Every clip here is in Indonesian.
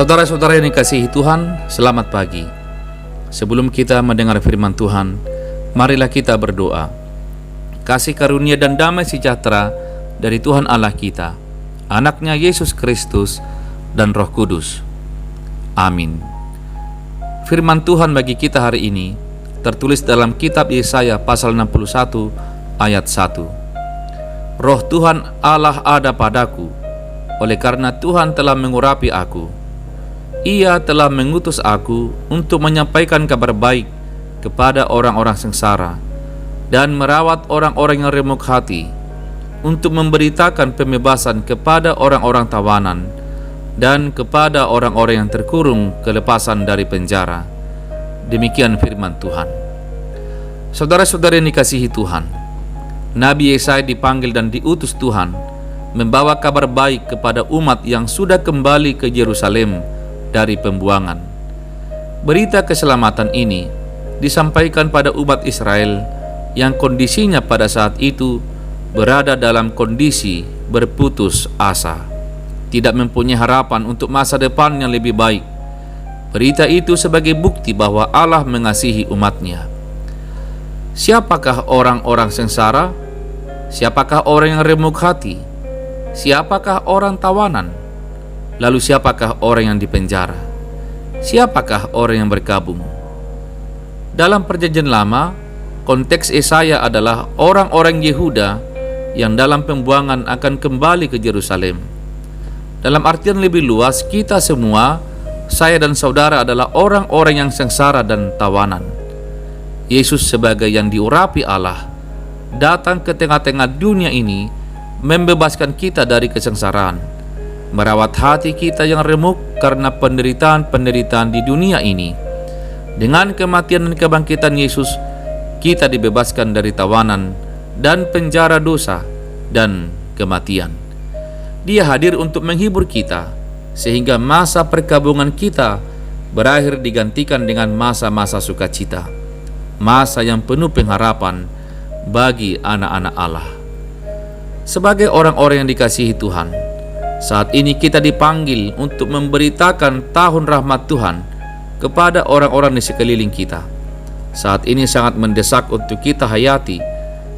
Saudara-saudara yang dikasihi Tuhan, selamat pagi. Sebelum kita mendengar firman Tuhan, marilah kita berdoa. Kasih karunia dan damai sejahtera dari Tuhan Allah kita, Anaknya Yesus Kristus, dan Roh Kudus. Amin. Firman Tuhan bagi kita hari ini tertulis dalam kitab Yesaya pasal 61 ayat 1. Roh Tuhan Allah ada padaku, oleh karena Tuhan telah mengurapi aku. Ia telah mengutus aku untuk menyampaikan kabar baik kepada orang-orang sengsara dan merawat orang-orang yang remuk hati, untuk memberitakan pembebasan kepada orang-orang tawanan dan kepada orang-orang yang terkurung kelepasan dari penjara. Demikian firman Tuhan. Saudara-saudara yang dikasihi Tuhan, Nabi Yesaya dipanggil dan diutus Tuhan membawa kabar baik kepada umat yang sudah kembali ke Yerusalem dari pembuangan. Berita keselamatan ini disampaikan pada umat Israel yang kondisinya pada saat itu berada dalam kondisi berputus asa, tidak mempunyai harapan untuk masa depan yang lebih baik. Berita itu sebagai bukti bahwa Allah mengasihi umatnya. Siapakah orang-orang sengsara? Siapakah orang yang remuk hati? Siapakah orang tawanan? Lalu siapakah orang yang dipenjara? Siapakah orang yang berkabung? Dalam perjanjian lama, konteks Yesaya adalah orang-orang Yehuda yang dalam pembuangan akan kembali ke Yerusalem. Dalam artian lebih luas, kita semua, saya dan saudara, adalah orang-orang yang sengsara dan tawanan. Yesus sebagai yang diurapi Allah datang ke tengah-tengah dunia ini, membebaskan kita dari kesengsaraan, merawat hati kita yang remuk karena penderitaan-penderitaan di dunia ini. Dengan kematian dan kebangkitan Yesus, kita dibebaskan dari tawanan dan penjara dosa dan kematian. Dia hadir untuk menghibur kita, sehingga masa perkabungan kita berakhir digantikan dengan masa-masa sukacita, masa yang penuh pengharapan bagi anak-anak Allah. Sebagai orang-orang yang dikasihi Tuhan, saat ini kita dipanggil untuk memberitakan tahun rahmat Tuhan kepada orang-orang di sekeliling kita. Saat ini sangat mendesak untuk kita hayati,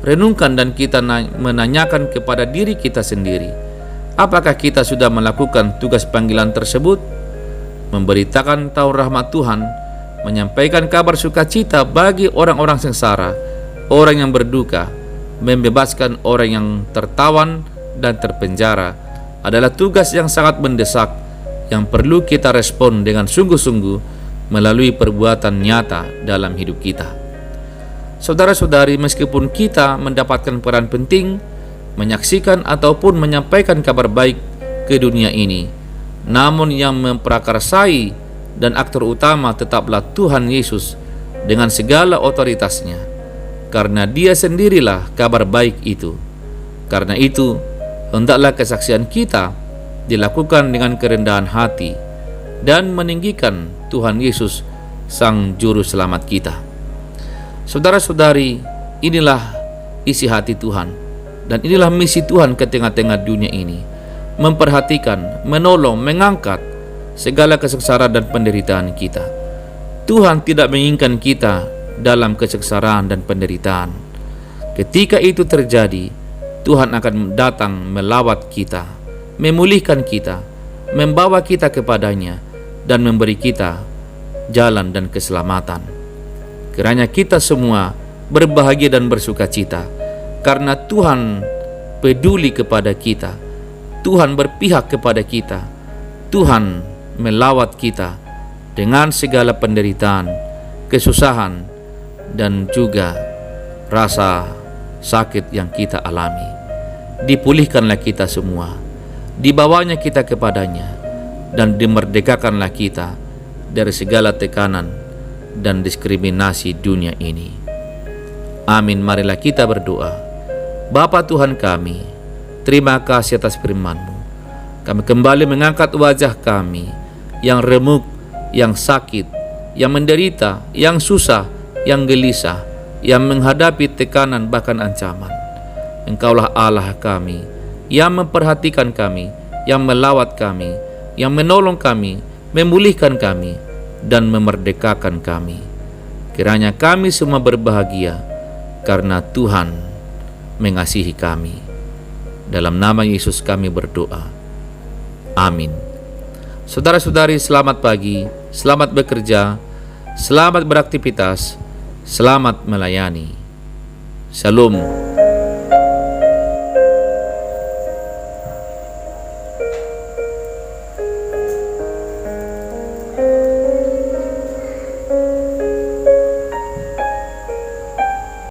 renungkan, dan kita menanyakan kepada diri kita sendiri, apakah kita sudah melakukan tugas panggilan tersebut? Memberitakan tahun rahmat Tuhan, menyampaikan kabar sukacita bagi orang-orang sengsara, orang yang berduka, membebaskan orang yang tertawan dan terpenjara, adalah tugas yang sangat mendesak yang perlu kita respon dengan sungguh-sungguh melalui perbuatan nyata dalam hidup kita. Saudara-saudari, meskipun kita mendapatkan peran penting menyaksikan ataupun menyampaikan kabar baik ke dunia ini, namun yang memprakarsai dan aktor utama tetaplah Tuhan Yesus dengan segala otoritasnya, karena Dia sendirilah kabar baik itu. Karena itu, hendaklah kesaksian kita dilakukan dengan kerendahan hati dan meninggikan Tuhan Yesus, Sang Juru Selamat kita. Saudara-saudari, inilah isi hati Tuhan, dan inilah misi Tuhan ke tengah-tengah dunia ini: memperhatikan, menolong, mengangkat segala kesengsaraan dan penderitaan kita. Tuhan tidak menginginkan kita dalam kesengsaraan dan penderitaan. Ketika itu terjadi, Tuhan akan datang melawat kita, memulihkan kita, membawa kita kepadanya, dan memberi kita jalan dan keselamatan. Kiranya kita semua berbahagia dan bersukacita, karena Tuhan peduli kepada kita, Tuhan berpihak kepada kita, Tuhan melawat kita dengan segala penderitaan, kesusahan, dan juga rasa sakit yang kita alami. Dipulihkanlah kita semua, dibawanya kita kepadanya, dan dimerdekakanlah kita dari segala tekanan dan diskriminasi dunia ini. Amin. Marilah kita berdoa. Bapa Tuhan kami, terima kasih atas firman-Mu. Kami kembali mengangkat wajah kami yang remuk, yang sakit, yang menderita, yang susah, yang gelisah, yang menghadapi tekanan bahkan ancaman. Engkaulah Allah kami, yang memperhatikan kami, yang melawat kami, yang menolong kami, memulihkan kami, dan memerdekakan kami. Kiranya kami semua berbahagia karena Tuhan mengasihi kami. Dalam nama Yesus kami berdoa. Amin. Saudara-saudari, selamat pagi, selamat bekerja, selamat beraktivitas, selamat melayani. Shalom.